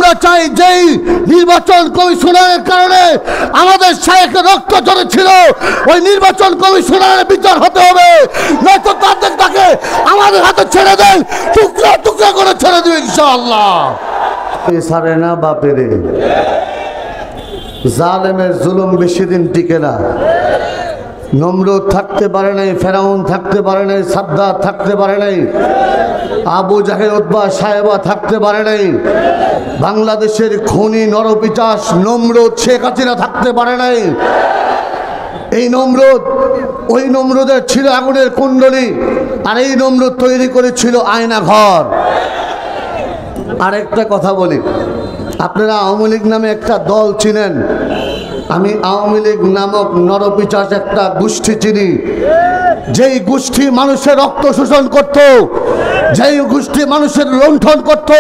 আমরা চাই যেই নির্বাচন কমিশনের কারণে আমাদের শায়েখের রক্ত ঝরেছিল ওই নির্বাচন কমিশনের বিচার হতে হবে, নয়তো তাকে আমাদের হাতে ছেড়ে দেন, টুকরা টুকরা করে ছেড়ে দেবে ইনশাআল্লাহ। সারে না বাপেরে, জালেমের জুলুম বেশি দিন টিকে না। নমরুদ থাকতে পারে নাই, ফেরাউন থাকতে পারে নাই, সাদ্দাত থাকতে পারে নাই, আবু জাহেল উতবা সাহেবা থাকতে পারে নাই, বাংলাদেশের খুনি নরপিচাস নমরুদ শেখ হাসিনা থাকতে পারে নাই। এই নমরুদ, ওই নমরুদের ছিল আগুনের কুণ্ডলী, আর এই নমরুদ তৈরি করেছিল আয়না ঘর। আরেকটা কথা বলি, আপনারা আওয়ামী লীগ নামে একটা দল চিনেন, আমি আওয়ামী লীগ নামক নরপিচাস একটা গোষ্ঠী চিনি, যেই গোষ্ঠী মানুষের রক্ত শোষণ করত, যেই গোষ্ঠী মানুষের লুণ্ঠন করত,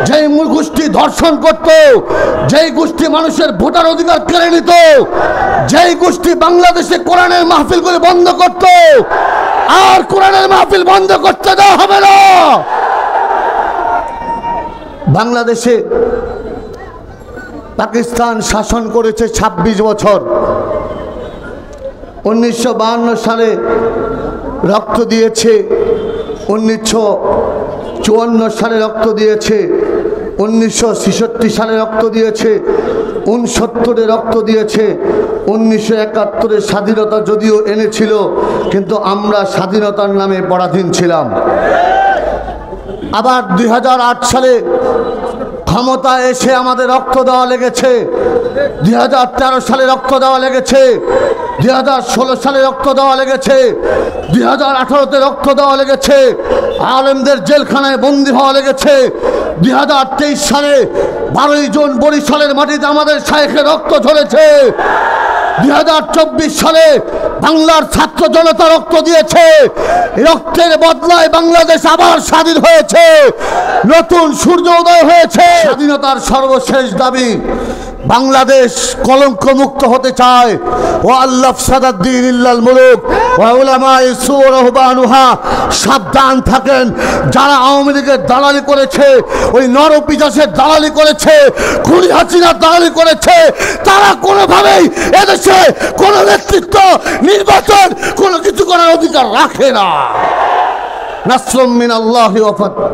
যেই গোষ্ঠী ধর্ষণ করত, যেই গোষ্ঠী মানুষের ভোটার অধিকার কেড়ে নিত, যেই গোষ্ঠী বাংলাদেশে কোরআনের মাহফিলগুলি বন্ধ করত, আর কোরআনের মাহফিল বন্ধ করতে দেওয়া হবে না। বাংলাদেশে পাকিস্তান শাসন করেছে ২৬ বছর। ১৯৫২ সালে রক্ত দিয়েছে, ১৯৫৪ সালে রক্ত দিয়েছে, ১৯৬৬ সালে রক্ত দিয়েছে, ৬৯-এ রক্ত দিয়েছে, ১৯৭১-এর স্বাধীনতা যদিও এনেছিল, কিন্তু আমরা স্বাধীনতার নামে পরাধীন ছিলাম। আবার ২০০৮ সালে ক্ষমতা এসে আমাদের রক্ত দেওয়া লেগেছে, ২০১৩ সালে রক্ত দেওয়া লেগেছে, ২০১৬ সালে রক্ত দেওয়া লেগেছে, ২০১৮-তে রক্ত দেওয়া লেগেছে, আলেমদের জেলখানায় বন্দী হওয়া লেগেছে। ২০২৩ সালে ১২ই জুন বরিশালের মাটিতে আমাদের শায়েখের রক্ত ঝরেছে। ২০২৪ সালে বাংলার ছাত্র জনতা রক্ত দিয়েছে, রক্তের বদলায় বাংলাদেশ আবার স্বাধীন হয়েছে, নতুন সূর্য উদয় হয়েছে। স্বাধীনতার সর্বশেষ দাবি বাংলাদেশ কলঙ্ক মুক্ত হতে চায়। ও আল্লাহ সাদাদ্দিন ইল্লাল মুলুক ওয়া উলামায়ে সু ওয়া রহবানুহা, সাবধান থাকেন, যারা আওয়ামী লীগের দালালি করেছে, ওই নরপিচাসের দালালি করেছে, খুনি হাসিনার দালালি করেছে, তারা কোনোভাবেই এদেশে কোনো নেতৃত্ব, নির্বাচন, কোনো কিছু করার অধিকার রাখে না। নাসরুম মিনাল্লাহি ওয়া ফাতহ।